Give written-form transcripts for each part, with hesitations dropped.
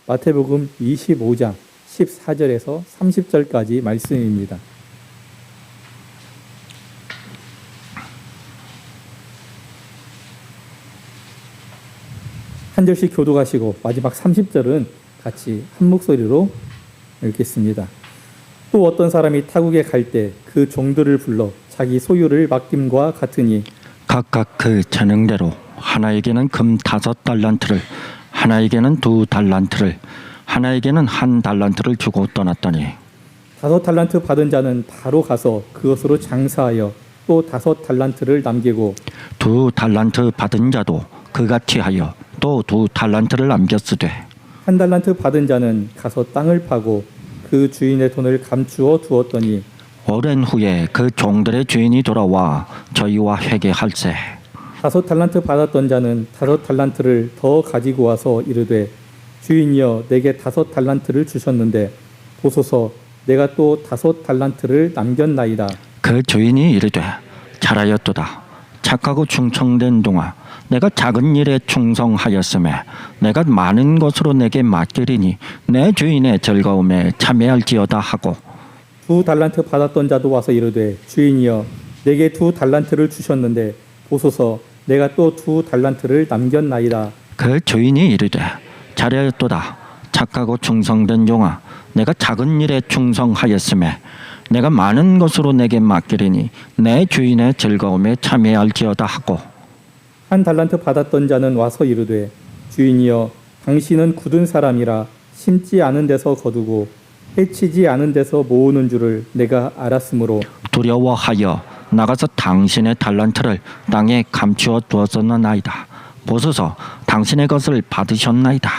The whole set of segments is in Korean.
마태복음 25장 14절에서 30절까지 말씀입니다. 한 절씩 교독하시고 마지막 30절은 같이 한 목소리로 읽겠습니다. 또 어떤 사람이 타국에 갈 때 그 종들을 불러 자기 소유를 맡김과 같으니 각각 그 재능대로 하나에게는 금 5달란트를, 하나에게는 2달란트를, 하나에게는 1달란트를 주고 떠났더니 5달란트 받은 자는 바로 가서 그것으로 장사하여 또 5달란트를 남기고 2달란트 받은 자도 그같이 하여 또 2달란트를 남겼으되 1달란트 받은 자는 가서 땅을 파고 그 주인의 돈을 감추어 두었더니 오랜 후에 그 종들의 주인이 돌아와 저희와 회개할세. 5달란트 받았던 자는 5달란트를 더 가지고 와서 이르되 주인이여 내게 5달란트를 주셨는데 보소서 내가 또 5달란트를 남겼나이다. 그 주인이 이르되 잘하였도다. 착하고 충성된 동아 내가 작은 일에 충성하였음에 내가 많은 것으로 내게 맡기리니 내 주인의 즐거움에 참여할지어다 하고 2달란트 받았던 자도 와서 이르되 주인이여 내게 2달란트를 주셨는데 보소서 내가 또 2달란트를 남겼나이다. 그 주인이 이르되 잘하였도다. 착하고 충성된 종아 내가 작은 일에 충성하였음에 내가 많은 것으로 내게 맡기리니 내 주인의 즐거움에 참여할지어다 하고 1달란트 받았던 자는 와서 이르되 주인이여 당신은 굳은 사람이라 심지 않은 데서 거두고 해치지 않은 데서 모으는 줄을 내가 알았으므로 두려워하여 나가서 당신의 달란트를 땅에 감추어 두었었나이다. 보소서 당신의 것을 받으셨나이다.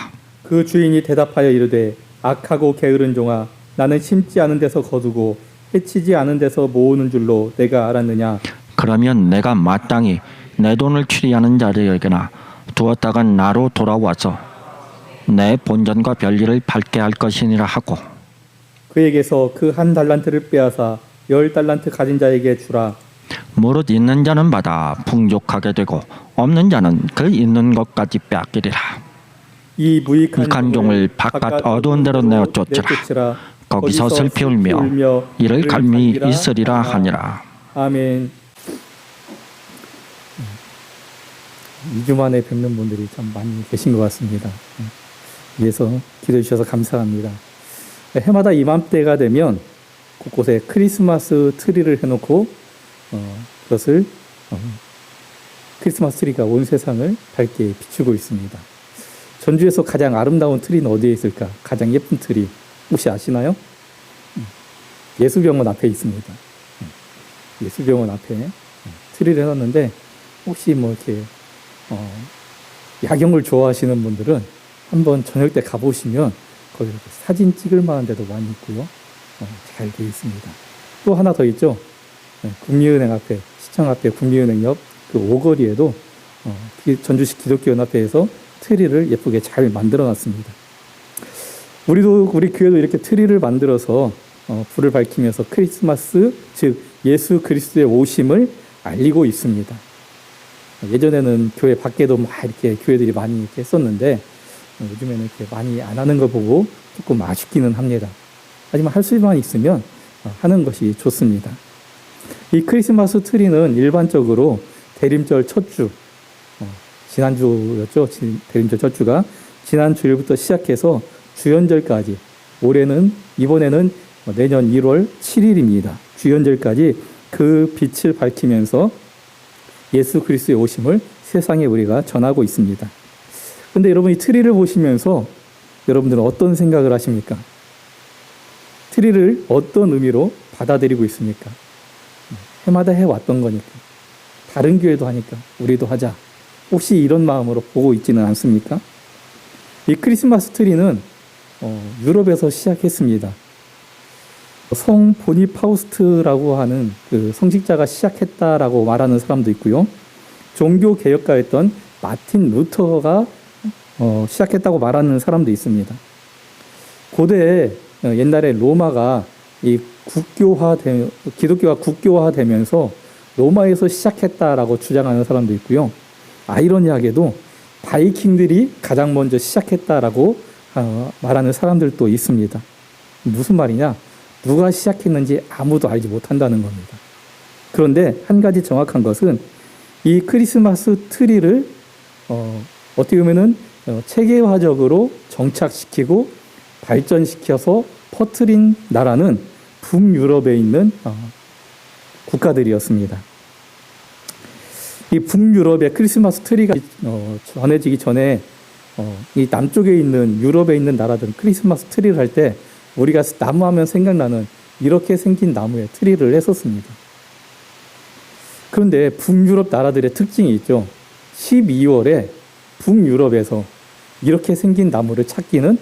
그 주인이 대답하여 이르되 악하고 게으른 종아 나는 심지 않은 데서 거두고 해치지 않은 데서 모으는 줄로 내가 알았느냐. 그러면 내가 마땅히 내 돈을 추리하는 자들에게나 두었다가 나로 돌아와서 내 본전과 별일을 밝게 할 것이니라 하고 그에게서 그 1달란트를 빼앗아 10달란트 가진 자에게 주라. 무릇 있는 자는 받아 풍족하게 되고 없는 자는 그 있는 것까지 빼앗기리라. 이 무익한 종을 바깥 어두운 데로 내어 쫓으라. 거기서 슬피 울며 이를 갈미 있으리라 하니라. 아멘. 2주 만에 뵙는 분들이 참 많이 계신 것 같습니다. 위해서 기도해 주셔서 감사합니다. 해마다 이맘때가 되면 곳곳에 크리스마스 트리를 해놓고 그것을 크리스마스 트리가 온 세상을 밝게 비추고 있습니다. 전주에서 가장 아름다운 트리는 어디에 있을까? 가장 예쁜 트리 혹시 아시나요? 예수병원 앞에 있습니다. 예수병원 앞에 트리를 해놨는데 혹시 뭐 이렇게 야경을 좋아하시는 분들은 한번 저녁 때 가보시면 거기 사진 찍을 만한 데도 많이 있고요. 잘 되어 있습니다. 또 하나 더 있죠. 국민은행 앞에, 시청 앞에 국민은행 옆 그 오거리에도 전주시 기독교연합회에서 트리를 예쁘게 잘 만들어 놨습니다. 우리 교회도 이렇게 트리를 만들어서 불을 밝히면서 크리스마스, 즉 예수 그리스도의 오심을 알리고 있습니다. 예전에는 교회 밖에도 막 이렇게 교회들이 많이 이렇게 했었는데 요즘에는 이렇게 많이 안 하는 걸 보고 조금 아쉽기는 합니다. 하지만 할 수만 있으면 하는 것이 좋습니다. 이 크리스마스 트리는 일반적으로 대림절 첫 주, 지난주였죠. 대림절 첫 주가 지난 주일부터 시작해서 주연절까지 이번에는 내년 1월 7일입니다. 주연절까지 그 빛을 밝히면서 예수 그리스도의 오심을 세상에 우리가 전하고 있습니다. 근데 여러분 이 트리를 보시면서 여러분들은 어떤 생각을 하십니까? 트리를 어떤 의미로 받아들이고 있습니까? 해마다 해왔던 거니까. 다른 교회도 하니까 우리도 하자. 혹시 이런 마음으로 보고 있지는 않습니까? 이 크리스마스 트리는 유럽에서 시작했습니다. 성 보니파우스트라고 하는 그 성직자가 시작했다라고 말하는 사람도 있고요. 종교 개혁가였던 마틴 루터가 시작했다고 말하는 사람도 있습니다. 고대에 옛날에 로마가 이 기독교가 국교화되면서 로마에서 시작했다라고 주장하는 사람도 있고요. 아이러니하게도 바이킹들이 가장 먼저 시작했다라고 말하는 사람들도 있습니다. 무슨 말이냐? 누가 시작했는지 아무도 알지 못한다는 겁니다. 그런데 한 가지 정확한 것은 이 크리스마스 트리를 어떻게 보면은 체계화적으로 정착시키고 발전시켜서 퍼뜨린 나라는 북유럽에 있는 국가들이었습니다. 이 북유럽의 크리스마스 트리가 전해지기 전에 이 남쪽에 있는 유럽에 있는 나라들은 크리스마스 트리를 할 때 우리가 나무 하면 생각나는 이렇게 생긴 나무에 트리를 했었습니다. 그런데 북유럽 나라들의 특징이 있죠. 12월에 북유럽에서 이렇게 생긴 나무를 찾기는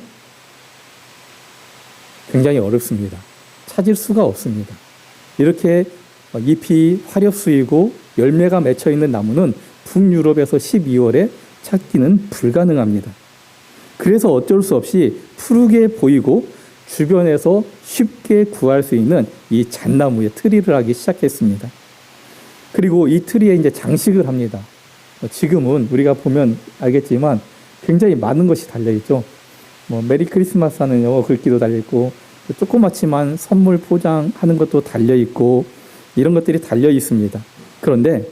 굉장히 어렵습니다. 찾을 수가 없습니다. 이렇게 잎이 화렵수이고 열매가 맺혀 있는 나무는 북유럽에서 12월에 찾기는 불가능합니다. 그래서 어쩔 수 없이 푸르게 보이고 주변에서 쉽게 구할 수 있는 이 잣나무에 트리를 하기 시작했습니다. 그리고 이 트리에 이제 장식을 합니다. 지금은 우리가 보면 알겠지만 굉장히 많은 것이 달려있죠. 메리 크리스마스 하는 영어 글귀도 달려있고, 조그맣지만 선물 포장하는 것도 달려있고, 이런 것들이 달려있습니다. 그런데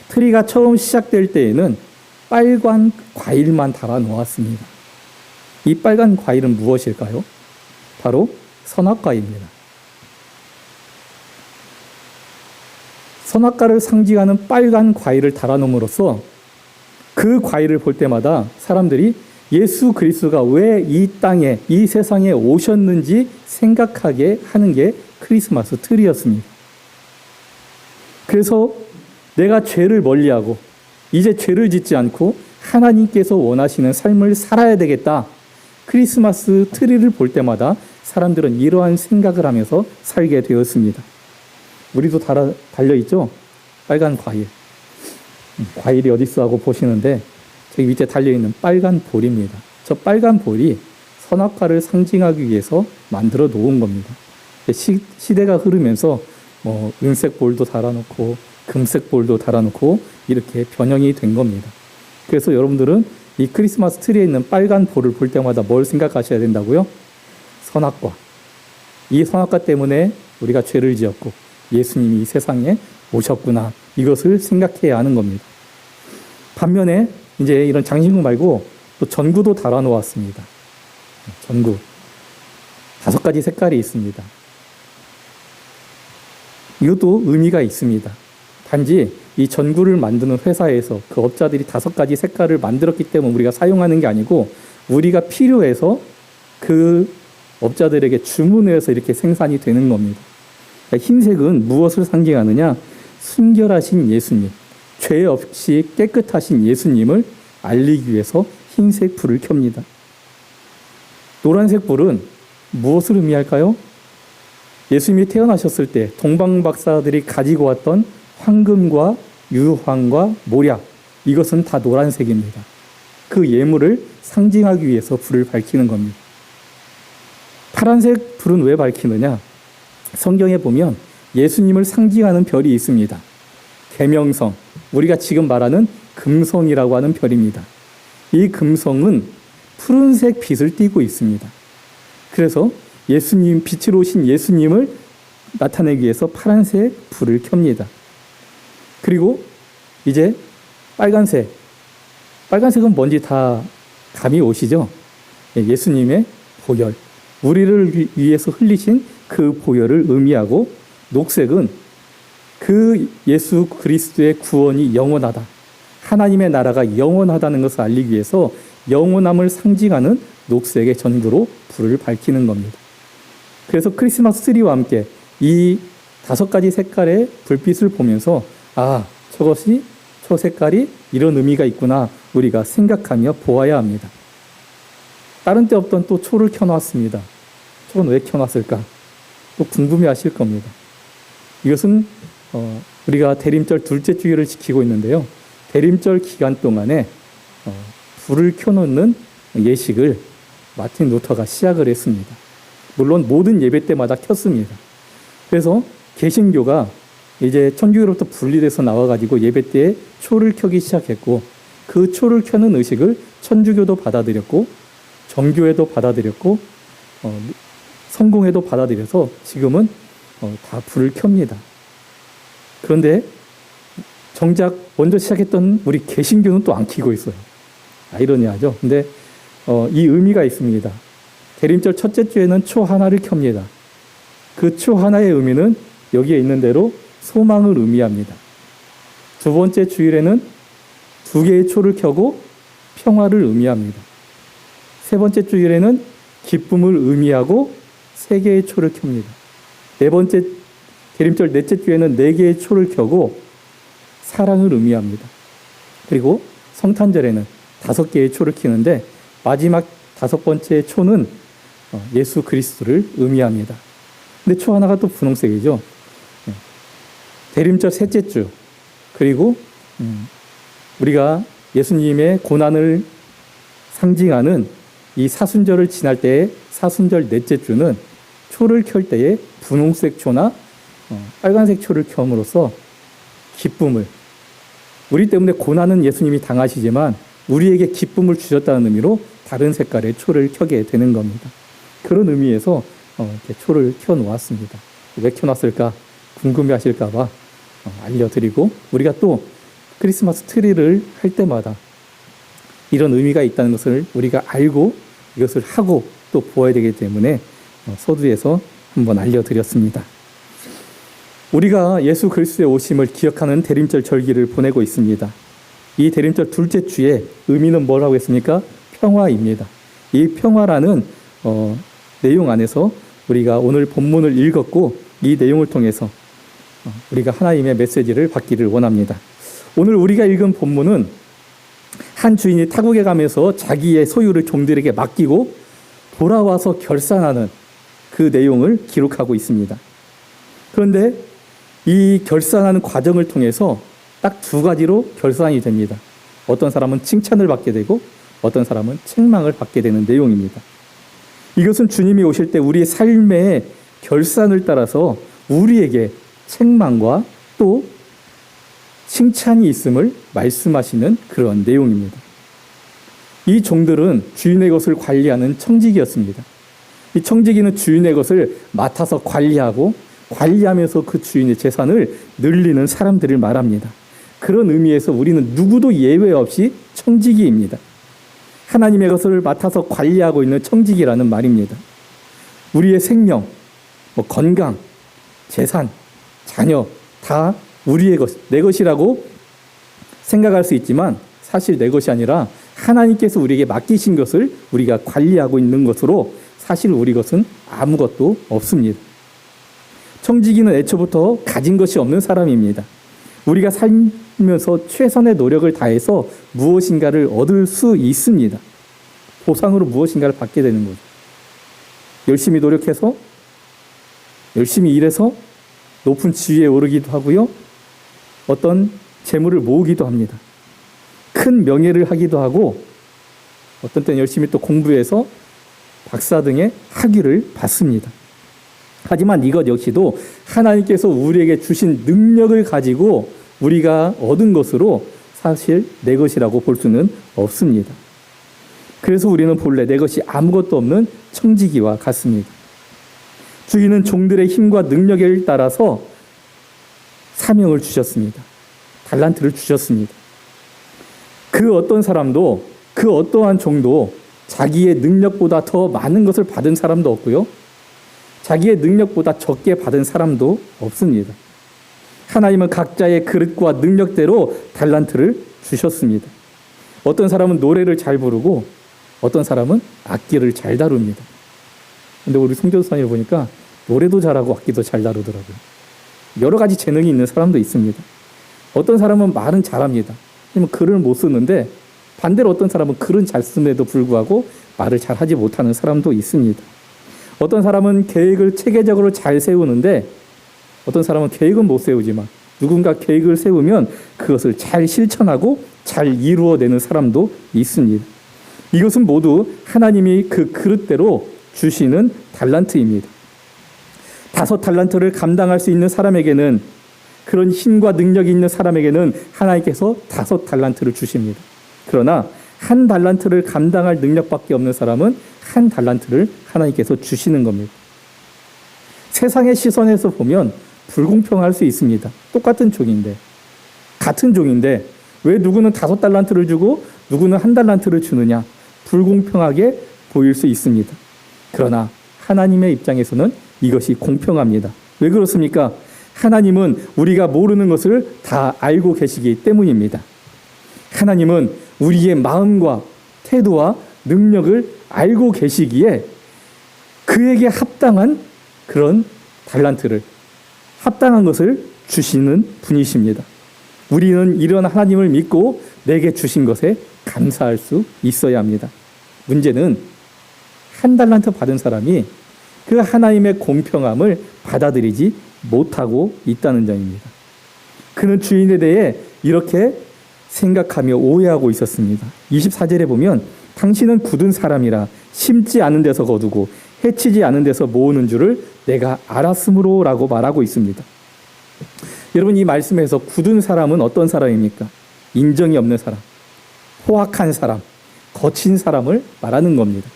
트리가 처음 시작될 때에는 빨간 과일만 달아 놓았습니다. 이 빨간 과일은 무엇일까요? 바로 선악과입니다. 선악과를 상징하는 빨간 과일을 달아놓음으로써 그 과일을 볼 때마다 사람들이 예수 그리스도가 왜 이 땅에, 이 세상에 오셨는지 생각하게 하는 게 크리스마스 트리였습니다. 그래서 내가 죄를 멀리하고 이제 죄를 짓지 않고 하나님께서 원하시는 삶을 살아야 되겠다. 크리스마스 트리를 볼 때마다 사람들은 이러한 생각을 하면서 살게 되었습니다. 우리도 달려있죠? 빨간 과일. 과일이 어디 있어 하고 보시는데 저기 밑에 달려있는 빨간 볼입니다. 저 빨간 볼이 선악과를 상징하기 위해서 만들어 놓은 겁니다. 시대가 흐르면서 은색 볼도 달아놓고 금색 볼도 달아놓고 이렇게 변형이 된 겁니다. 그래서 여러분들은 이 크리스마스 트리에 있는 빨간 볼을 볼 때마다 뭘 생각하셔야 된다고요? 선악과. 이 선악과 때문에 우리가 죄를 지었고 예수님이 이 세상에 오셨구나. 이것을 생각해야 하는 겁니다. 반면에 이제 이런 장신구 말고 또 전구도 달아놓았습니다. 전구. 5가지 색깔이 있습니다. 이것도 의미가 있습니다. 단지 이 전구를 만드는 회사에서 그 업자들이 5가지 색깔을 만들었기 때문에 우리가 사용하는 게 아니고 우리가 필요해서 그 업자들에게 주문해서 이렇게 생산이 되는 겁니다. 흰색은 무엇을 상징하느냐? 순결하신 예수님, 죄 없이 깨끗하신 예수님을 알리기 위해서 흰색 불을 켭니다. 노란색 불은 무엇을 의미할까요? 예수님이 태어나셨을 때 동방박사들이 가지고 왔던 황금과 유황과 모략, 이것은 다 노란색입니다. 그 예물을 상징하기 위해서 불을 밝히는 겁니다. 파란색 불은 왜 밝히느냐? 성경에 보면 예수님을 상징하는 별이 있습니다. 계명성, 우리가 지금 말하는 금성이라고 하는 별입니다. 이 금성은 푸른색 빛을 띠고 있습니다. 그래서 예수님, 빛으로 오신 예수님을 나타내기 위해서 파란색 불을 켭니다. 그리고 이제 빨간색. 빨간색은 뭔지 다 감이 오시죠? 예수님의 보혈. 우리를 위해서 흘리신 그 보혈을 의미하고, 녹색은 그 예수 그리스도의 구원이 영원하다. 하나님의 나라가 영원하다는 것을 알리기 위해서 영원함을 상징하는 녹색의 전구로 불을 밝히는 겁니다. 그래서 크리스마스 트리와 함께 이 5가지 색깔의 불빛을 보면서 저 색깔이 이런 의미가 있구나 우리가 생각하며 보아야 합니다. 다른 때 없던 또 초를 켜놨습니다. 초는 왜 켜놨을까? 또 궁금해하실 겁니다. 이것은 우리가 대림절 둘째 주일을 지키고 있는데요. 대림절 기간 동안에 불을 켜놓는 예식을 마틴 루터가 시작을 했습니다. 물론 모든 예배 때마다 켰습니다. 그래서 개신교가 이제 천주교로부터 분리돼서 나와가지고 예배 때에 초를 켜기 시작했고, 그 초를 켜는 의식을 천주교도 받아들였고 정교회도 받아들였고 성공회도 받아들여서 지금은 다 불을 켭니다. 그런데 정작 먼저 시작했던 우리 개신교는 또 안 켜고 있어요. 아이러니하죠. 근데 이 의미가 있습니다. 대림절 첫째 주에는 초 하나를 켭니다. 그 초 하나의 의미는 여기에 있는 대로 소망을 의미합니다. 두 번째 주일에는 두 개의 초를 켜고 평화를 의미합니다. 세 번째 주일에는 기쁨을 의미하고 세 개의 초를 켭니다. 네 번째 대림절 넷째 주에는 네 개의 초를 켜고 사랑을 의미합니다. 그리고 성탄절에는 5개의 초를 켜는데 마지막 5번째 초는 예수 그리스도를 의미합니다. 근데 초 하나가 또 분홍색이죠. 대림절 셋째 주, 그리고 우리가 예수님의 고난을 상징하는 이 사순절을 지날 때의 사순절 넷째 주는 초를 켤 때에 분홍색 초나 빨간색 초를 켭으로써 기쁨을, 우리 때문에 고난은 예수님이 당하시지만 우리에게 기쁨을 주셨다는 의미로 다른 색깔의 초를 켜게 되는 겁니다. 그런 의미에서 이렇게 초를 켜놓았습니다. 왜 켜놨을까 궁금해하실까 봐 알려드리고, 우리가 또 크리스마스 트리를 할 때마다 이런 의미가 있다는 것을 우리가 알고 이것을 하고 또 보아야 되기 때문에 서두에서 한번 알려드렸습니다. 우리가 예수 그리스도의 오심을 기억하는 대림절 절기를 보내고 있습니다. 이 대림절 둘째 주의 의미는 뭐라고 했습니까? 평화입니다. 이 평화라는 내용 안에서 우리가 오늘 본문을 읽었고 이 내용을 통해서 우리가 하나님의 메시지를 받기를 원합니다. 오늘 우리가 읽은 본문은 한 주인이 타국에 가면서 자기의 소유를 종들에게 맡기고 돌아와서 결산하는 그 내용을 기록하고 있습니다. 그런데 이 결산하는 과정을 통해서 딱 두 가지로 결산이 됩니다. 어떤 사람은 칭찬을 받게 되고 어떤 사람은 책망을 받게 되는 내용입니다. 이것은 주님이 오실 때 우리의 삶의 결산을 따라서 우리에게 책망과 또 칭찬이 있음을 말씀하시는 그런 내용입니다. 이 종들은 주인의 것을 관리하는 청지기였습니다. 이 청지기는 주인의 것을 맡아서 관리하면서 그 주인의 재산을 늘리는 사람들을 말합니다. 그런 의미에서 우리는 누구도 예외 없이 청지기입니다. 하나님의 것을 맡아서 관리하고 있는 청지기라는 말입니다. 우리의 생명, 건강, 재산, 자녀 다 우리의 것, 내 것이라고 생각할 수 있지만 사실 내 것이 아니라 하나님께서 우리에게 맡기신 것을 우리가 관리하고 있는 것으로 사실 우리 것은 아무것도 없습니다. 청지기는 애초부터 가진 것이 없는 사람입니다. 우리가 살면서 최선의 노력을 다해서 무엇인가를 얻을 수 있습니다. 보상으로 무엇인가를 받게 되는 거죠. 열심히 노력해서, 열심히 일해서 높은 지위에 오르기도 하고요. 어떤 재물을 모으기도 합니다. 큰 명예를 하기도 하고 어떤 때는 열심히 또 공부해서 박사 등의 학위를 받습니다. 하지만 이것 역시도 하나님께서 우리에게 주신 능력을 가지고 우리가 얻은 것으로 사실 내 것이라고 볼 수는 없습니다. 그래서 우리는 본래 내 것이 아무것도 없는 청지기와 같습니다. 주인은 종들의 힘과 능력에 따라서 사명을 주셨습니다. 달란트를 주셨습니다. 그 어떤 사람도, 그 어떠한 종도 자기의 능력보다 더 많은 것을 받은 사람도 없고요. 자기의 능력보다 적게 받은 사람도 없습니다. 하나님은 각자의 그릇과 능력대로 달란트를 주셨습니다. 어떤 사람은 노래를 잘 부르고 어떤 사람은 악기를 잘 다룹니다. 근데 우리 성교사님을 보니까 노래도 잘하고 악기도 잘 다루더라고요. 여러 가지 재능이 있는 사람도 있습니다. 어떤 사람은 말은 잘합니다. 하지만 글을 못 쓰는데 반대로 어떤 사람은 글은 잘 쓰는데도 불구하고 말을 잘 하지 못하는 사람도 있습니다. 어떤 사람은 계획을 체계적으로 잘 세우는데 어떤 사람은 계획은 못 세우지만 누군가 계획을 세우면 그것을 잘 실천하고 잘 이루어내는 사람도 있습니다. 이것은 모두 하나님이 그 그릇대로 주시는 달란트입니다. 5달란트를 감당할 수 있는 사람에게는, 그런 힘과 능력이 있는 사람에게는 하나님께서 5달란트를 주십니다. 그러나 한 달란트를 감당할 능력밖에 없는 사람은 한 달란트를 하나님께서 주시는 겁니다. 세상의 시선에서 보면 불공평할 수 있습니다. 똑같은 종인데, 같은 종인데 왜 누구는 5달란트를 주고 누구는 1달란트를 주느냐, 불공평하게 보일 수 있습니다. 그러나 하나님의 입장에서는 이것이 공평합니다. 왜 그렇습니까? 하나님은 우리가 모르는 것을 다 알고 계시기 때문입니다. 하나님은 우리의 마음과 태도와 능력을 알고 계시기에 그에게 합당한 그런 달란트를, 합당한 것을 주시는 분이십니다. 우리는 이런 하나님을 믿고 내게 주신 것에 감사할 수 있어야 합니다. 문제는 1달란트 받은 사람이 그 하나님의 공평함을 받아들이지 못하고 있다는 점입니다. 그는 주인에 대해 이렇게 생각하며 오해하고 있었습니다. 24절에 보면 당신은 굳은 사람이라 심지 않은 데서 거두고 해치지 않은 데서 모으는 줄을 내가 알았으므로 라고 말하고 있습니다. 여러분, 이 말씀에서 굳은 사람은 어떤 사람입니까? 인정이 없는 사람, 포악한 사람, 거친 사람을 말하는 겁니다.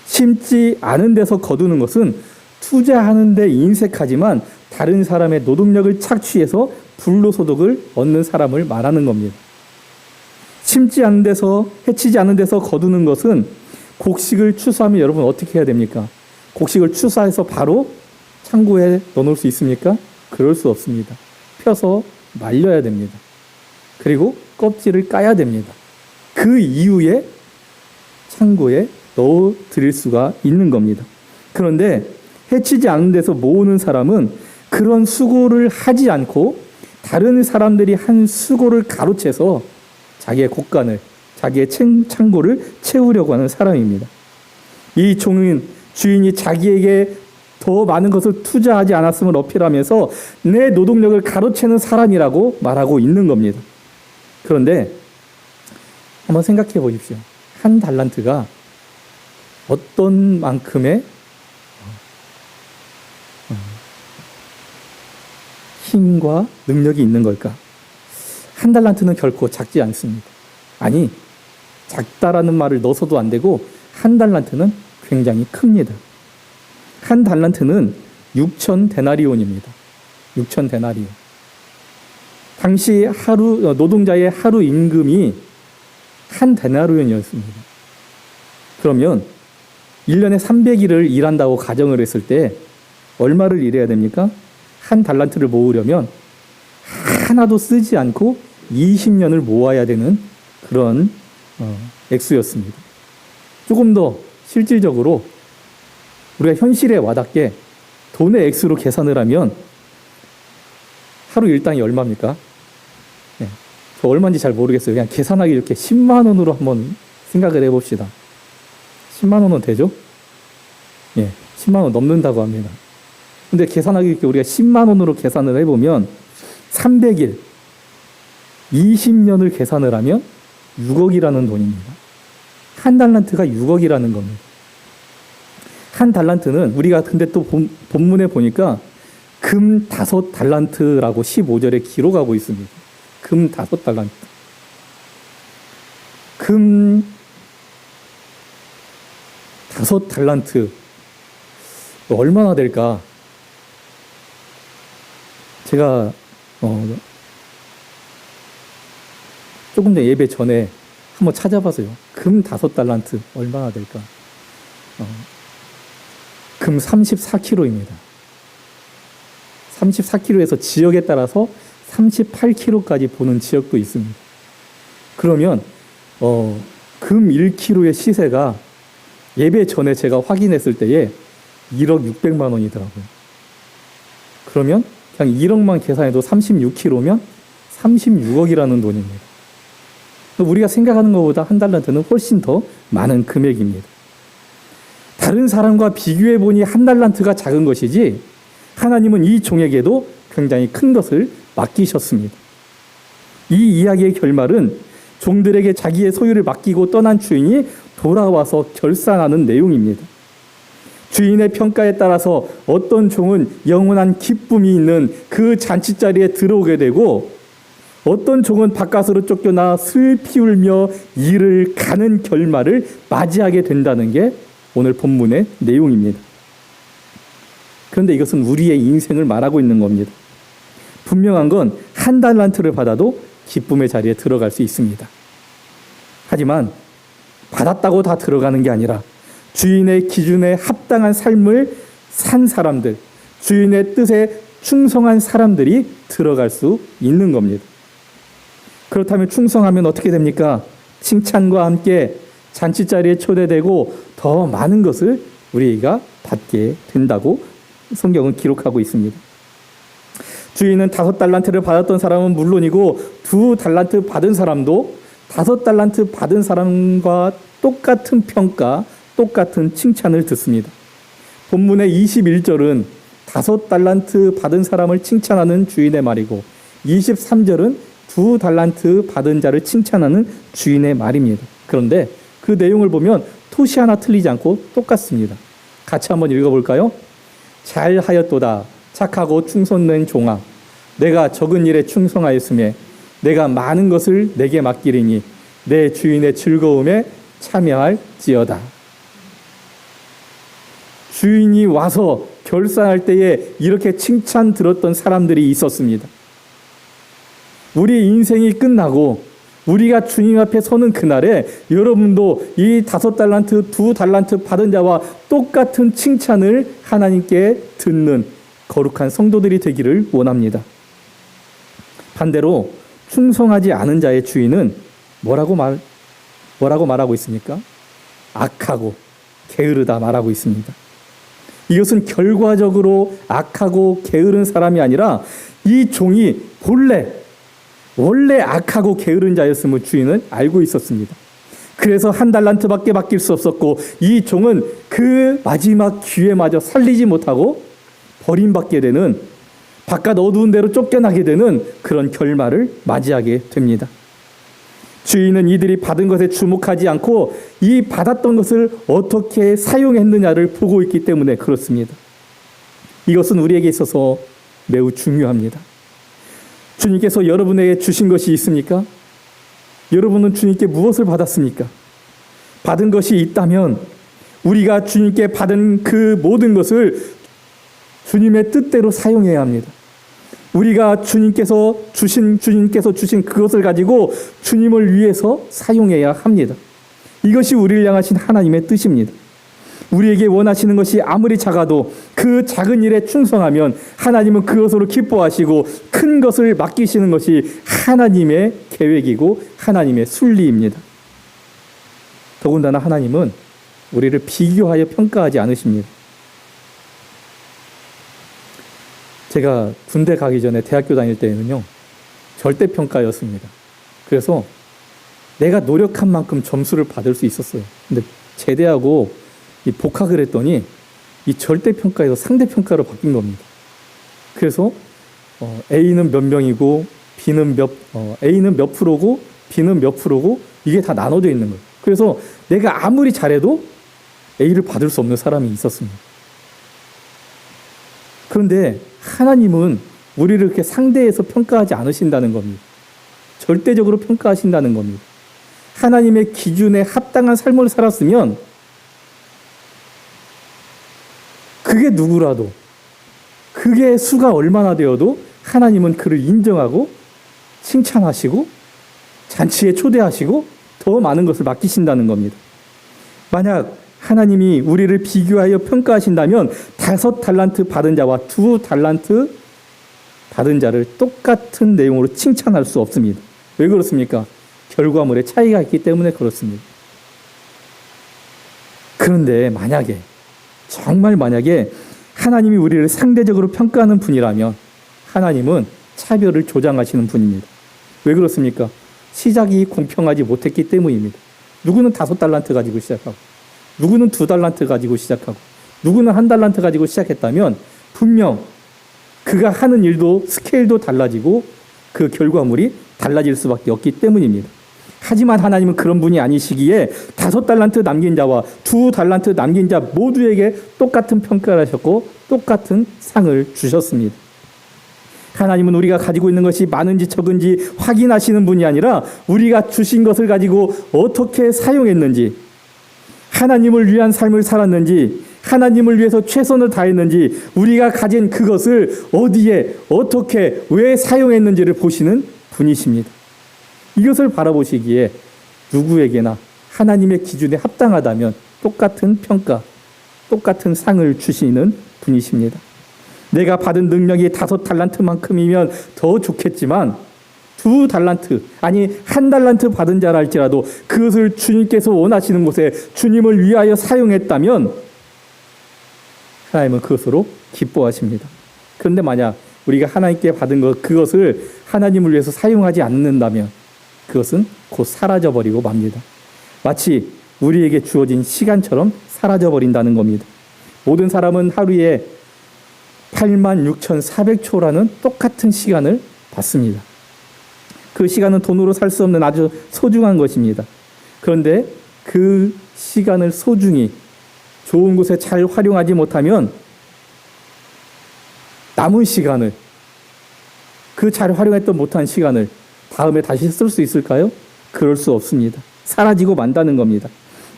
심지 않은 데서 거두는 것은 투자하는 데 인색하지만 다른 사람의 노동력을 착취해서 불로소득을 얻는 사람을 말하는 겁니다. 심지 않은 데서, 해치지 않은 데서 거두는 것은 곡식을 추수하면 여러분 어떻게 해야 됩니까? 곡식을 추수해서 바로 창고에 넣어놓을 수 있습니까? 그럴 수 없습니다. 펴서 말려야 됩니다. 그리고 껍질을 까야 됩니다. 그 이후에 창고에 넣어 드릴 수가 있는 겁니다. 그런데 해치지 않은 데서 모으는 사람은 그런 수고를 하지 않고 다른 사람들이 한 수고를 가로채서 자기의 곳간을, 자기의 창고를 채우려고 하는 사람입니다. 이 종은 주인이 자기에게 더 많은 것을 투자하지 않았음을 어필하면서 내 노동력을 가로채는 사람이라고 말하고 있는 겁니다. 그런데 한번 생각해 보십시오. 1달란트가 어떤 만큼의 힘과 능력이 있는 걸까? 1달란트는 결코 작지 않습니다. 아니, 작다라는 말을 넣어서도 안 되고 1달란트는 굉장히 큽니다. 1달란트는 6,000데나리온입니다. 6,000데나리온. 당시 노동자의 하루 임금이 1데나리온이었습니다. 그러면 1년에 300일을 일한다고 가정을 했을 때 얼마를 일해야 됩니까? 1달란트를 모으려면 하나도 쓰지 않고 20년을 모아야 되는 그런 액수였습니다. 조금 더 실질적으로 우리가 현실에 와닿게 돈의 액수로 계산을 하면 하루 일당이 얼마입니까? 네, 저 얼마인지 잘 모르겠어요. 그냥 계산하기 이렇게 10만 원으로 한번 생각을 해봅시다. 10만 원은 되죠? 예, 10만 원 넘는다고 합니다. 근데 계산하기 이렇게 우리가 10만 원으로 계산을 해보면 300일, 20년을 계산을 하면 6억이라는 돈입니다. 1달란트가 6억이라는 겁니다. 1달란트는 우리가 근데 또 본문에 보니까 금 5달란트라고 15절에 기록하고 있습니다. 금 5달란트. 금 5달란트. 얼마나 될까? 제가 조금 전 예배 전에 한번 찾아봐서요. 금 5달란트 얼마나 될까? 금 34kg입니다. 34kg에서 지역에 따라서 38kg까지 보는 지역도 있습니다. 그러면 금 1kg의 시세가 예배 전에 제가 확인했을 때에 1억 600만 원이더라고요. 그러면 그냥 1억만 계산해도 36kg면 36억이라는 돈입니다. 우리가 생각하는 것보다 1달란트는 훨씬 더 많은 금액입니다. 다른 사람과 비교해 보니 1달란트가 작은 것이지 하나님은 이 종에게도 굉장히 큰 것을 맡기셨습니다. 이 이야기의 결말은 종들에게 자기의 소유를 맡기고 떠난 주인이 돌아와서 결산하는 내용입니다. 주인의 평가에 따라서 어떤 종은 영원한 기쁨이 있는 그 잔치자리에 들어오게 되고 어떤 종은 바깥으로 쫓겨나 슬피 울며 이를 가는 결말을 맞이하게 된다는 게 오늘 본문의 내용입니다. 그런데 이것은 우리의 인생을 말하고 있는 겁니다. 분명한 건 한 달란트를 받아도 기쁨의 자리에 들어갈 수 있습니다. 하지만 받았다고 다 들어가는 게 아니라 주인의 기준에 합당한 삶을 산 사람들, 주인의 뜻에 충성한 사람들이 들어갈 수 있는 겁니다. 그렇다면 충성하면 어떻게 됩니까? 칭찬과 함께 잔치자리에 초대되고 더 많은 것을 우리가 받게 된다고 성경은 기록하고 있습니다. 주인은 5달란트를 받았던 사람은 물론이고 2달란트 받은 사람도 5달란트 받은 사람과 똑같은 평가, 똑같은 칭찬을 듣습니다. 본문의 21절은 5달란트 받은 사람을 칭찬하는 주인의 말이고 23절은 2달란트 받은 자를 칭찬하는 주인의 말입니다. 그런데 그 내용을 보면 토시 하나 틀리지 않고 똑같습니다. 같이 한번 읽어볼까요? 잘하였도다. 착하고 충성된 종아, 내가 적은 일에 충성하였으며 내가 많은 것을 내게 맡기리니 내 주인의 즐거움에 참여할지어다. 주인이 와서 결산할 때에 이렇게 칭찬 들었던 사람들이 있었습니다. 우리 인생이 끝나고 우리가 주님 앞에 서는 그날에 여러분도 이 5달란트, 2달란트 받은 자와 똑같은 칭찬을 하나님께 듣는 거룩한 성도들이 되기를 원합니다. 반대로 충성하지 않은 자의 주인은 뭐라고 말하고 있습니까? 악하고 게으르다 말하고 있습니다. 이것은 결과적으로 악하고 게으른 사람이 아니라 이 종이 원래 악하고 게으른 자였음을 주인은 알고 있었습니다. 그래서 1달란트밖에 맡길 수 없었고 이 종은 그 마지막 기회마저 살리지 못하고 버림받게 되는, 바깥 어두운 데로 쫓겨나게 되는 그런 결말을 맞이하게 됩니다. 주인은 이들이 받은 것에 주목하지 않고 이 받았던 것을 어떻게 사용했느냐를 보고 있기 때문에 그렇습니다. 이것은 우리에게 있어서 매우 중요합니다. 주님께서 여러분에게 주신 것이 있습니까? 여러분은 주님께 무엇을 받았습니까? 받은 것이 있다면 우리가 주님께 받은 그 모든 것을 주님의 뜻대로 사용해야 합니다. 우리가 주님께서 주신 그것을 가지고 주님을 위해서 사용해야 합니다. 이것이 우리를 향하신 하나님의 뜻입니다. 우리에게 원하시는 것이 아무리 작아도 그 작은 일에 충성하면 하나님은 그것으로 기뻐하시고 큰 것을 맡기시는 것이 하나님의 계획이고 하나님의 순리입니다. 더군다나 하나님은 우리를 비교하여 평가하지 않으십니다. 제가 군대 가기 전에 대학교 다닐 때에는요, 절대평가였습니다. 그래서 내가 노력한 만큼 점수를 받을 수 있었어요. 근데 제대하고 복학을 했더니 이 절대평가에서 상대평가로 바뀐 겁니다. 그래서 A는 몇 명이고 A는 몇 프로고 B는 몇 프로고 이게 다 나눠져 있는 거예요. 그래서 내가 아무리 잘해도 A를 받을 수 없는 사람이 있었습니다. 그런데 하나님은 우리를 이렇게 상대해서 평가하지 않으신다는 겁니다. 절대적으로 평가하신다는 겁니다. 하나님의 기준에 합당한 삶을 살았으면 그게 누구라도, 그게 수가 얼마나 되어도 하나님은 그를 인정하고 칭찬하시고 잔치에 초대하시고 더 많은 것을 맡기신다는 겁니다. 만약 하나님이 우리를 비교하여 평가하신다면 5달란트 받은 자와 2달란트 받은 자를 똑같은 내용으로 칭찬할 수 없습니다. 왜 그렇습니까? 결과물에 차이가 있기 때문에 그렇습니다. 그런데 정말 만약에 하나님이 우리를 상대적으로 평가하는 분이라면 하나님은 차별을 조장하시는 분입니다. 왜 그렇습니까? 시작이 공평하지 못했기 때문입니다. 누구는 5달란트 가지고 시작하고 누구는 2달란트 가지고 시작하고 누구는 1달란트 가지고 시작했다면 분명 그가 하는 일도 스케일도 달라지고 그 결과물이 달라질 수밖에 없기 때문입니다. 하지만 하나님은 그런 분이 아니시기에 5달란트 남긴 자와 2달란트 남긴 자 모두에게 똑같은 평가를 하셨고 똑같은 상을 주셨습니다. 하나님은 우리가 가지고 있는 것이 많은지 적은지 확인하시는 분이 아니라 우리가 주신 것을 가지고 어떻게 사용했는지, 하나님을 위한 삶을 살았는지, 하나님을 위해서 최선을 다했는지, 우리가 가진 그것을 어디에 어떻게 왜 사용했는지를 보시는 분이십니다. 이것을 바라보시기에 누구에게나 하나님의 기준에 합당하다면 똑같은 평가, 똑같은 상을 주시는 분이십니다. 내가 받은 능력이 5달란트만큼이면 더 좋겠지만 2달란트, 아니 1달란트 받은 자라 할지라도 그것을 주님께서 원하시는 곳에 주님을 위하여 사용했다면 하나님은 그것으로 기뻐하십니다. 그런데 만약 우리가 하나님께 받은 그것을 하나님을 위해서 사용하지 않는다면 그것은 곧 사라져버리고 맙니다. 마치 우리에게 주어진 시간처럼 사라져버린다는 겁니다. 모든 사람은 하루에 86,400초라는 똑같은 시간을 받습니다. 그 시간은 돈으로 살 수 없는 아주 소중한 것입니다. 그런데 그 시간을 소중히 좋은 곳에 잘 활용하지 못하면 남은 시간을, 그 잘 활용했던 못한 시간을 다음에 다시 쓸 수 있을까요? 그럴 수 없습니다. 사라지고 만다는 겁니다.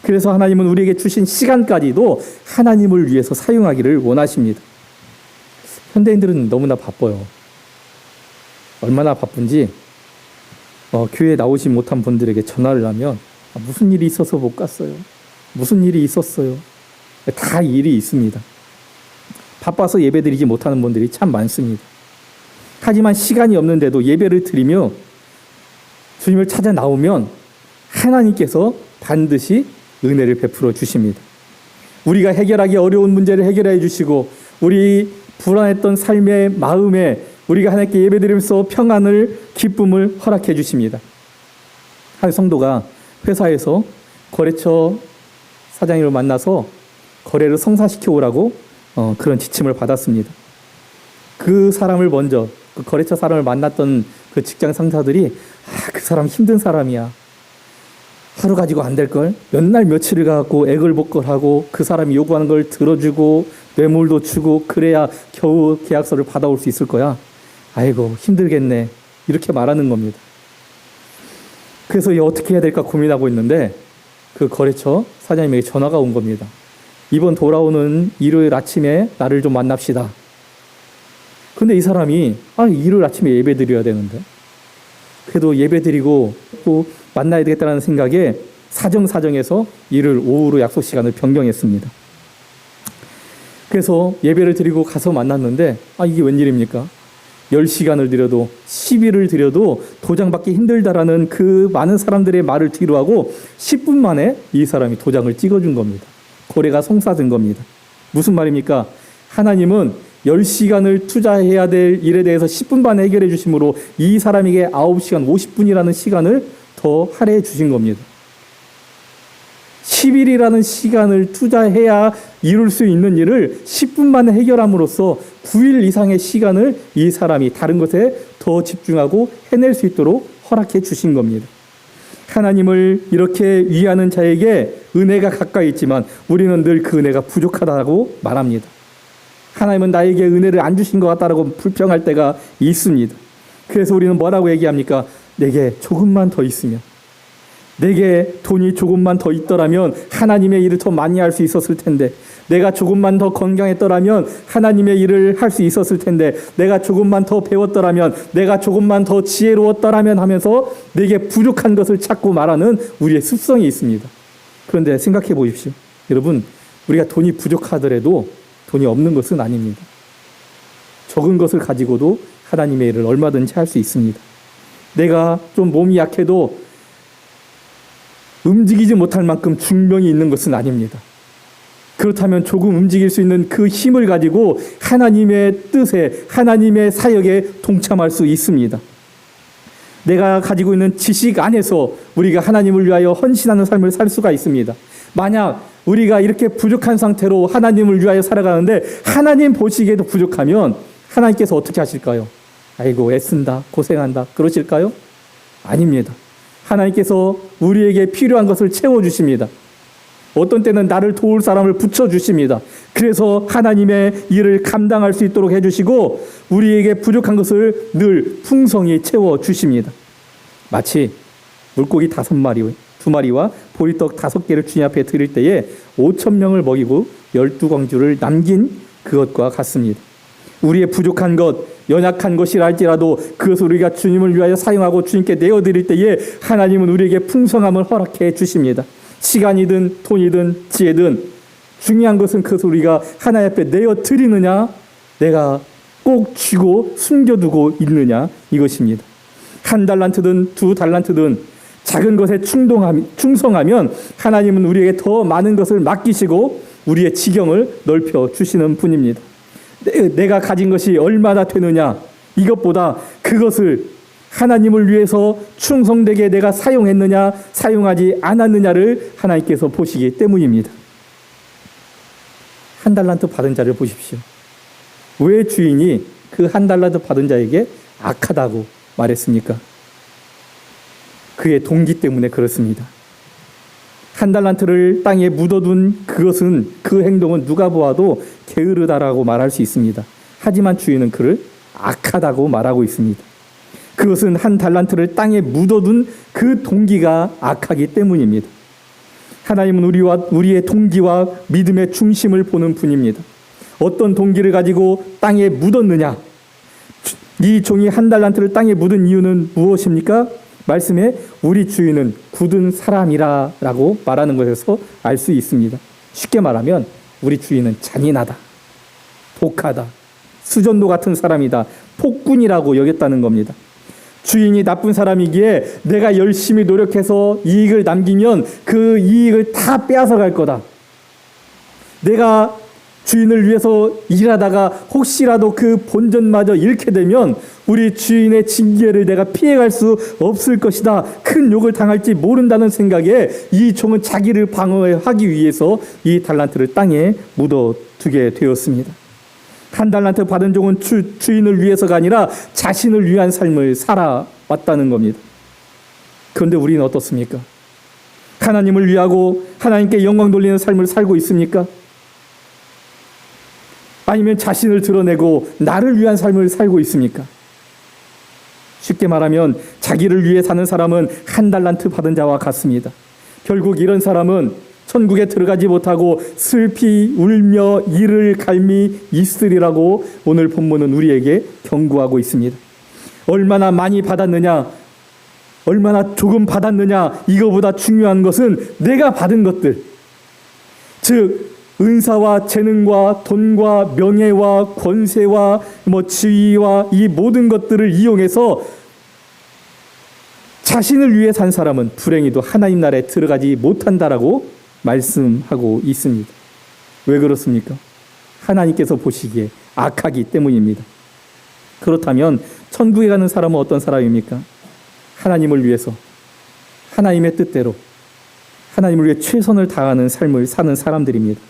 그래서 하나님은 우리에게 주신 시간까지도 하나님을 위해서 사용하기를 원하십니다. 현대인들은 너무나 바빠요. 얼마나 바쁜지 교회에 나오지 못한 분들에게 전화를 하면 무슨 일이 있어서 못 갔어요. 무슨 일이 있었어요. 다 일이 있습니다. 바빠서 예배드리지 못하는 분들이 참 많습니다. 하지만 시간이 없는데도 예배를 드리며 주님을 찾아 나오면 하나님께서 반드시 은혜를 베풀어 주십니다. 우리가 해결하기 어려운 문제를 해결해 주시고 우리 불안했던 삶의 마음에 우리가 하나님께 예배드리면서 평안을, 기쁨을 허락해 주십니다. 한 성도가 회사에서 거래처 사장님을 만나서 거래를 성사시켜 오라고 그런 지침을 받았습니다. 그 사람을 먼저, 그 거래처 사람을 만났던 그 직장 상사들이 그 사람 힘든 사람이야. 하루 가지고 안 될걸? 몇 날 며칠을 가고 애걸복걸하고 그 사람이 요구하는 걸 들어주고 뇌물도 주고 그래야 겨우 계약서를 받아올 수 있을 거야. 아이고 힘들겠네. 이렇게 말하는 겁니다. 그래서 어떻게 해야 될까 고민하고 있는데 그 거래처 사장님에게 전화가 온 겁니다. 이번 돌아오는 일요일 아침에 나를 좀 만납시다. 근데 이 사람이 일요일 아침에 예배 드려야 되는데 그래도 예배 드리고 또 만나야 되겠다는 생각에 사정사정해서 일을 오후로 약속 시간을 변경했습니다. 그래서 예배를 드리고 가서 만났는데 이게 웬일입니까? 10시간을 드려도 10일을 드려도 도장 받기 힘들다라는 그 많은 사람들의 말을 뒤로하고 10분 만에 이 사람이 도장을 찍어준 겁니다. 거래가 성사된 겁니다. 무슨 말입니까? 하나님은 10시간을 투자해야 될 일에 대해서 10분 만에 해결해 주심으로 이 사람에게 9시간 50분이라는 시간을 더 할애해 주신 겁니다. 10일이라는 시간을 투자해야 이룰 수 있는 일을 10분 만에 해결함으로써 9일 이상의 시간을 이 사람이 다른 것에 더 집중하고 해낼 수 있도록 허락해 주신 겁니다. 하나님을 이렇게 위하는 자에게 은혜가 가까이 있지만 우리는 늘 그 은혜가 부족하다고 말합니다. 하나님은 나에게 은혜를 안 주신 것 같다라고 불평할 때가 있습니다. 그래서 우리는 뭐라고 얘기합니까? 내게 조금만 더 있으면, 내게 돈이 조금만 더 있더라면 하나님의 일을 더 많이 할 수 있었을 텐데, 내가 조금만 더 건강했더라면 하나님의 일을 할 수 있었을 텐데, 내가 조금만 더 배웠더라면, 내가 조금만 더 지혜로웠더라면 하면서 내게 부족한 것을 찾고 말하는 우리의 습성이 있습니다. 그런데 생각해 보십시오. 여러분, 우리가 돈이 부족하더라도 돈이 없는 것은 아닙니다. 적은 것을 가지고도 하나님의 일을 얼마든지 할 수 있습니다. 내가 좀 몸이 약해도 움직이지 못할 만큼 중병이 있는 것은 아닙니다. 그렇다면 조금 움직일 수 있는 그 힘을 가지고 하나님의 뜻에, 하나님의 사역에 동참할 수 있습니다. 내가 가지고 있는 지식 안에서 우리가 하나님을 위하여 헌신하는 삶을 살 수가 있습니다. 만약 우리가 이렇게 부족한 상태로 하나님을 위하여 살아가는데 하나님 보시기에도 부족하면 하나님께서 어떻게 하실까요? 아이고 애쓴다, 고생한다 그러실까요? 아닙니다. 하나님께서 우리에게 필요한 것을 채워주십니다. 어떤 때는 나를 도울 사람을 붙여주십니다. 그래서 하나님의 일을 감당할 수 있도록 해주시고 우리에게 부족한 것을 늘 풍성히 채워주십니다. 마치 물고기 5마리, 2마리와 보리떡 5개를 주님 앞에 드릴 때에 5,000명을 먹이고 12광주를 남긴 그것과 같습니다. 우리의 부족한 것, 연약한 것이라 할지라도 그것을 우리가 주님을 위하여 사용하고 주님께 내어드릴 때에 하나님은 우리에게 풍성함을 허락해 주십니다. 시간이든 돈이든 지혜든 중요한 것은 그것을 우리가 하나님 앞에 내어드리느냐, 내가 꼭 쥐고 숨겨두고 있느냐, 이것입니다. 1달란트든 2달란트든 작은 것에 충성하면 하나님은 우리에게 더 많은 것을 맡기시고 우리의 지경을 넓혀 주시는 분입니다. 내가 가진 것이 얼마나 되느냐, 이것보다 그것을 하나님을 위해서 충성되게 내가 사용했느냐 사용하지 않았느냐를 하나님께서 보시기 때문입니다. 1달란트 받은 자를 보십시오. 왜 주인이 그 1달란트 받은 자에게 악하다고 말했습니까? 그의 동기 때문에 그렇습니다. 1달란트를 땅에 묻어둔 그것은, 그 행동은 누가 보아도 게으르다라고 말할 수 있습니다. 하지만 주인은 그를 악하다고 말하고 있습니다. 그것은 1달란트를 땅에 묻어둔 그 동기가 악하기 때문입니다. 하나님은 우리의 동기와 믿음의 중심을 보는 분입니다. 어떤 동기를 가지고 땅에 묻었느냐, 이 종이 1달란트를 땅에 묻은 이유는 무엇입니까? 말씀에 우리 주인은 굳은 사람이라고 말하는 것에서 알 수 있습니다. 쉽게 말하면 우리 주인은 잔인하다, 독하다, 수전도 같은 사람이다, 폭군이라고 여겼다는 겁니다. 주인이 나쁜 사람이기에 내가 열심히 노력해서 이익을 남기면 그 이익을 다 빼앗아 갈 거다. 내가 주인을 위해서 일하다가 혹시라도 그 본전마저 잃게 되면 우리 주인의 징계를 내가 피해갈 수 없을 것이다. 큰 욕을 당할지 모른다는 생각에 이 종은 자기를 방어하기 위해서 이 달란트를 땅에 묻어두게 되었습니다. 1달란트 받은 종은 주인을 위해서가 아니라 자신을 위한 삶을 살아왔다는 겁니다. 그런데 우리는 어떻습니까? 하나님을 위하고 하나님께 영광 돌리는 삶을 살고 있습니까? 아니면 자신을 드러내고 나를 위한 삶을 살고 있습니까? 쉽게 말하면 자기를 위해 사는 사람은 1달란트 받은 자와 같습니다. 결국 이런 사람은 천국에 들어가지 못하고 슬피 울며 이를 갈미 있으리라고 오늘 본문은 우리에게 경고하고 있습니다. 얼마나 많이 받았느냐, 얼마나 조금 받았느냐, 이거보다 중요한 것은 내가 받은 것들, 즉 은사와 재능과 돈과 명예와 권세와 지위와 이 모든 것들을 이용해서 자신을 위해 산 사람은 불행히도 하나님 나라에 들어가지 못한다라고 말씀하고 있습니다. 왜 그렇습니까? 하나님께서 보시기에 악하기 때문입니다. 그렇다면 천국에 가는 사람은 어떤 사람입니까? 하나님을 위해서, 하나님의 뜻대로, 하나님을 위해 최선을 다하는 삶을 사는 사람들입니다.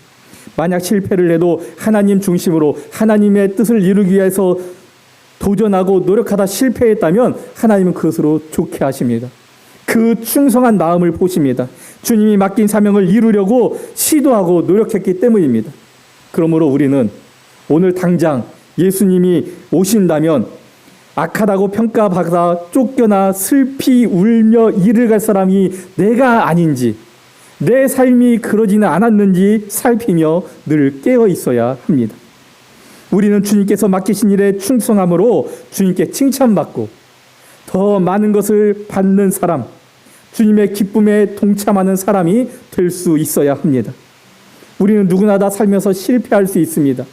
만약 실패를 해도 하나님 중심으로 하나님의 뜻을 이루기 위해서 도전하고 노력하다 실패했다면 하나님은 그것으로 좋게 하십니다. 그 충성한 마음을 보십니다. 주님이 맡긴 사명을 이루려고 시도하고 노력했기 때문입니다. 그러므로 우리는 오늘 당장 예수님이 오신다면 악하다고 평가받아 쫓겨나 슬피 울며 이를 갈 사람이 내가 아닌지, 내 삶이 그러지는 않았는지 살피며 늘 깨어 있어야 합니다. 우리는 주님께서 맡기신 일에 충성함으로 주님께 칭찬받고 더 많은 것을 받는 사람, 주님의 기쁨에 동참하는 사람이 될 수 있어야 합니다. 우리는 누구나 다 살면서 실패할 수 있습니다.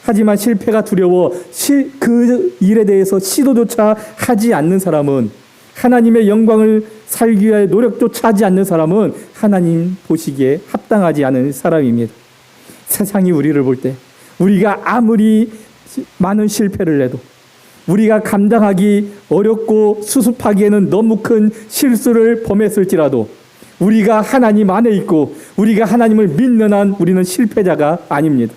하지만 실패가 두려워 그 일에 대해서 시도조차 하지 않는 사람은, 하나님의 영광을 살기 위해 노력조차 하지 않는 사람은 하나님 보시기에 합당하지 않은 사람입니다. 세상이 우리를 볼 때 우리가 아무리 많은 실패를 해도, 우리가 감당하기 어렵고 수습하기에는 너무 큰 실수를 범했을지라도 우리가 하나님 안에 있고 우리가 하나님을 믿는 한 우리는 실패자가 아닙니다.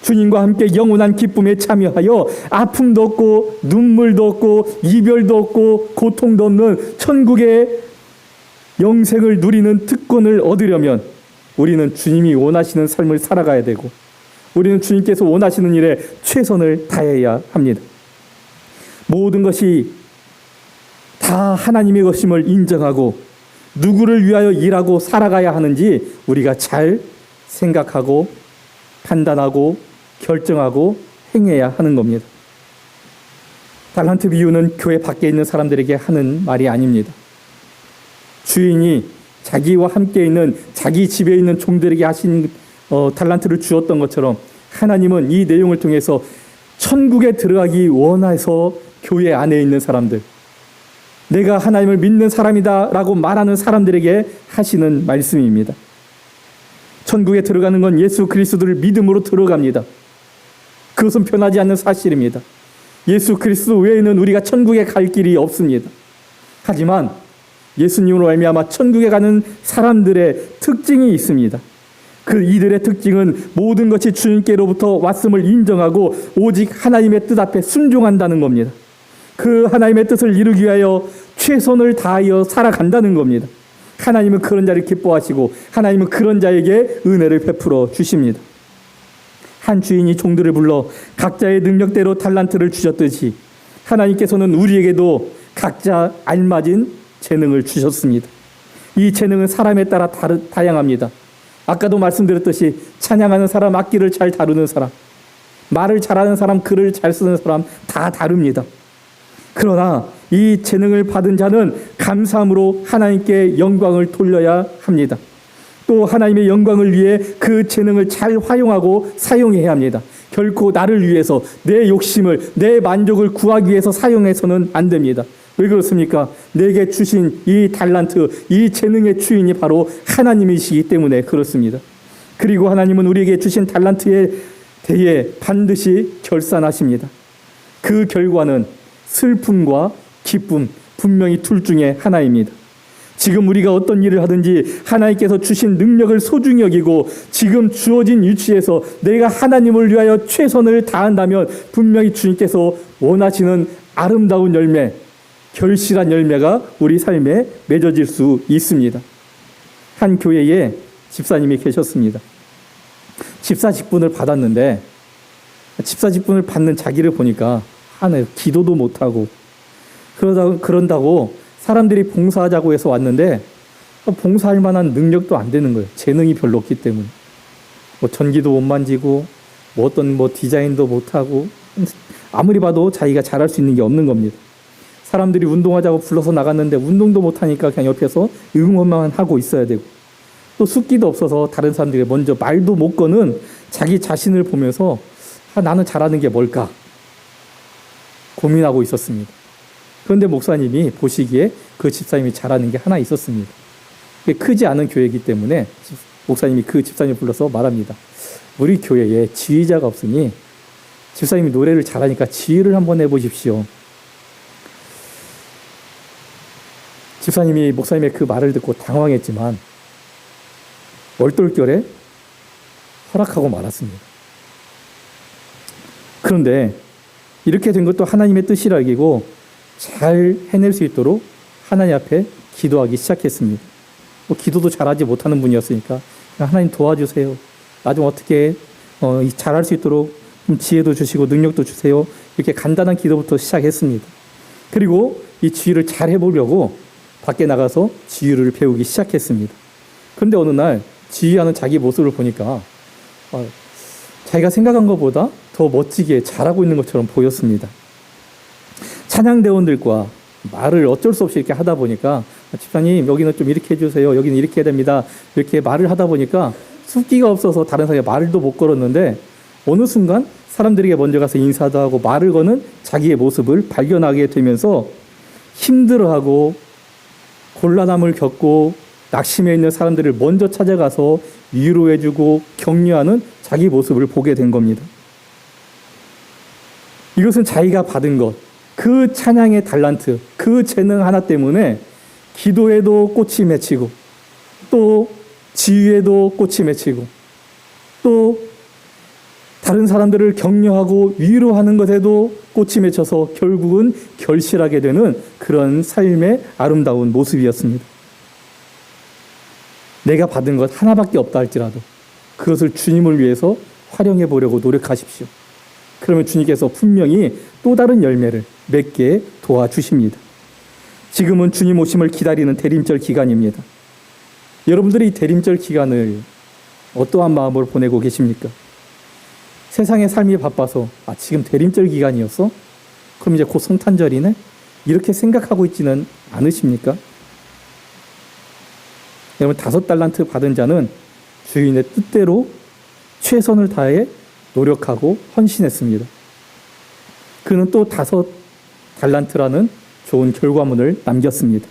주님과 함께 영원한 기쁨에 참여하여 아픔도 없고 눈물도 없고 이별도 없고 고통도 없는 천국의 영생을 누리는 특권을 얻으려면 우리는 주님이 원하시는 삶을 살아가야 되고 우리는 주님께서 원하시는 일에 최선을 다해야 합니다. 모든 것이 다 하나님의 것임을 인정하고 누구를 위하여 일하고 살아가야 하는지 우리가 잘 생각하고 판단하고 결정하고 행해야 하는 겁니다. 달란트 비유는 교회 밖에 있는 사람들에게 하는 말이 아닙니다. 주인이 자기와 함께 있는 자기 집에 있는 종들에게 하신 달란트를 주었던 것처럼 하나님은 이 내용을 통해서 천국에 들어가기 원해서 교회 안에 있는 사람들, 내가 하나님을 믿는 사람이다 라고 말하는 사람들에게 하시는 말씀입니다. 천국에 들어가는 건 예수 그리스도를 믿음으로 들어갑니다. 그것은 변하지 않는 사실입니다. 예수 그리스도 외에는 우리가 천국에 갈 길이 없습니다. 하지만 예수님으로 말미암아 천국에 가는 사람들의 특징이 있습니다. 그 이들의 특징은 모든 것이 주님께로부터 왔음을 인정하고 오직 하나님의 뜻 앞에 순종한다는 겁니다. 그 하나님의 뜻을 이루기 위하여 최선을 다하여 살아간다는 겁니다. 하나님은 그런 자를 기뻐하시고 하나님은 그런 자에게 은혜를 베풀어 주십니다. 한 주인이 종들을 불러 각자의 능력대로 달란트를 주셨듯이 하나님께서는 우리에게도 각자 알맞은 재능을 주셨습니다. 이 재능은 사람에 따라 다양합니다. 아까도 말씀드렸듯이 찬양하는 사람, 악기를 잘 다루는 사람, 말을 잘하는 사람, 글을 잘 쓰는 사람 다 다릅니다. 그러나 이 재능을 받은 자는 감사함으로 하나님께 영광을 돌려야 합니다. 또 하나님의 영광을 위해 그 재능을 잘 활용하고 사용해야 합니다. 결코 나를 위해서 내 욕심을, 내 만족을 구하기 위해서 사용해서는 안 됩니다. 왜 그렇습니까? 내게 주신 이 달란트, 이 재능의 주인이 바로 하나님이시기 때문에 그렇습니다. 그리고 하나님은 우리에게 주신 달란트에 대해 반드시 결산하십니다. 그 결과는 슬픔과 기쁨, 분명히 둘 중에 하나입니다. 지금 우리가 어떤 일을 하든지 하나님께서 주신 능력을 소중히 여기고 지금 주어진 위치에서 내가 하나님을 위하여 최선을 다한다면 분명히 주님께서 원하시는 아름다운 열매, 결실한 열매가 우리 삶에 맺어질 수 있습니다. 한 교회에 집사님이 계셨습니다. 집사 직분을 받았는데 집사 직분을 받는 자기를 보니까 기도도 못하고 그런다고 사람들이 봉사하자고 해서 왔는데 봉사할 만한 능력도 안 되는 거예요. 재능이 별로 없기 때문에. 전기도 못 만지고 어떤 디자인도 못하고 아무리 봐도 자기가 잘할 수 있는 게 없는 겁니다. 사람들이 운동하자고 불러서 나갔는데 운동도 못하니까 그냥 옆에서 응원만 하고 있어야 되고 또 숫기도 없어서 다른 사람들이 먼저 말도 못 거는 자기 자신을 보면서 나는 잘하는 게 뭘까 고민하고 있었습니다. 그런데 목사님이 보시기에 그 집사님이 잘하는 게 하나 있었습니다. 크지 않은 교회이기 때문에 목사님이 그 집사님을 불러서 말합니다. 우리 교회에 지휘자가 없으니 집사님이 노래를 잘하니까 지휘를 한번 해보십시오. 집사님이 목사님의 그 말을 듣고 당황했지만 얼떨결에 허락하고 말았습니다. 그런데 이렇게 된 것도 하나님의 뜻이라 여기고 잘 해낼 수 있도록 하나님 앞에 기도하기 시작했습니다. 기도도 잘하지 못하는 분이었으니까 하나님 도와주세요. 나 좀 어떻게 잘할 수 있도록 지혜도 주시고 능력도 주세요. 이렇게 간단한 기도부터 시작했습니다. 그리고 이 지휘를 잘 해보려고 밖에 나가서 지휘를 배우기 시작했습니다. 그런데 어느 날 지휘하는 자기 모습을 보니까 자기가 생각한 것보다 더 멋지게 잘하고 있는 것처럼 보였습니다. 찬양대원들과 말을 어쩔 수 없이 이렇게 하다 보니까 집사님 여기는 좀 이렇게 해주세요. 여기는 이렇게 해야 됩니다. 이렇게 말을 하다 보니까 숫기가 없어서 다른 사람이 말도 못 걸었는데 어느 순간 사람들에게 먼저 가서 인사도 하고 말을 거는 자기의 모습을 발견하게 되면서 힘들어하고 곤란함을 겪고 낙심해 있는 사람들을 먼저 찾아가서 위로해주고 격려하는 자기 모습을 보게 된 겁니다. 이것은 자기가 받은 것, 그 찬양의 달란트, 그 재능 하나 때문에 기도에도 꽃이 맺히고 또 지휘에도 꽃이 맺히고 또 다른 사람들을 격려하고 위로하는 것에도 꽃이 맺혀서 결국은 결실하게 되는 그런 삶의 아름다운 모습이었습니다. 내가 받은 것 하나밖에 없다 할지라도 그것을 주님을 위해서 활용해 보려고 노력하십시오. 그러면 주님께서 분명히 또 다른 열매를 맺게 도와주십니다. 지금은 주님 오심을 기다리는 대림절 기간입니다. 여러분들이 이 대림절 기간을 어떠한 마음으로 보내고 계십니까? 세상의 삶이 바빠서 지금 대림절 기간이었어? 그럼 이제 곧 성탄절이네? 이렇게 생각하고 있지는 않으십니까? 여러분 5달란트 받은 자는 주인의 뜻대로 최선을 다해 노력하고 헌신했습니다. 그는 또 5달란트라는 좋은 결과물을 남겼습니다.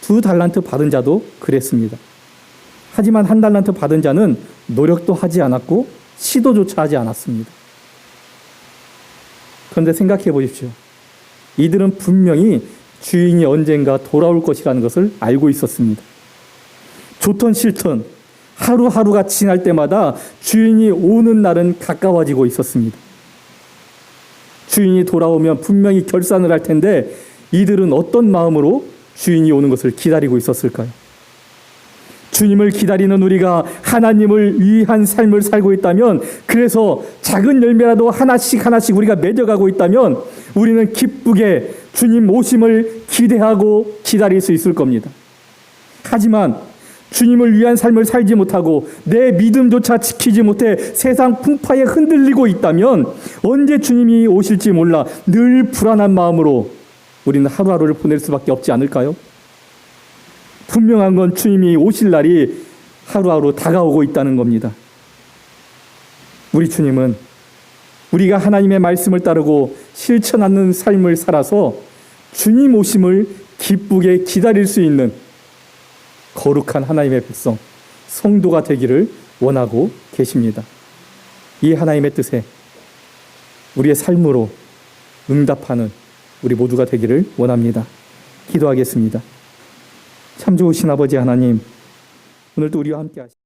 2달란트 받은 자도 그랬습니다. 하지만 1달란트 받은 자는 노력도 하지 않았고 시도조차 하지 않았습니다. 그런데 생각해 보십시오. 이들은 분명히 주인이 언젠가 돌아올 것이라는 것을 알고 있었습니다. 좋던 싫던 하루하루가 지날 때마다 주인이 오는 날은 가까워지고 있었습니다. 주인이 돌아오면 분명히 결산을 할 텐데 이들은 어떤 마음으로 주인이 오는 것을 기다리고 있었을까요? 주님을 기다리는 우리가 하나님을 위한 삶을 살고 있다면, 그래서 작은 열매라도 하나씩 우리가 맺어가고 있다면 우리는 기쁘게 주님 오심을 기대하고 기다릴 수 있을 겁니다. 하지만 주님을 위한 삶을 살지 못하고 내 믿음조차 지키지 못해 세상 풍파에 흔들리고 있다면 언제 주님이 오실지 몰라 늘 불안한 마음으로 우리는 하루하루를 보낼 수밖에 없지 않을까요? 분명한 건 주님이 오실 날이 하루하루 다가오고 있다는 겁니다. 우리 주님은 우리가 하나님의 말씀을 따르고 실천하는 삶을 살아서 주님 오심을 기쁘게 기다릴 수 있는 거룩한 하나님의 백성, 성도가 되기를 원하고 계십니다. 이 하나님의 뜻에 우리의 삶으로 응답하는 우리 모두가 되기를 원합니다. 기도하겠습니다. 참 좋으신 아버지 하나님, 오늘도 우리와 함께 하시옵소서.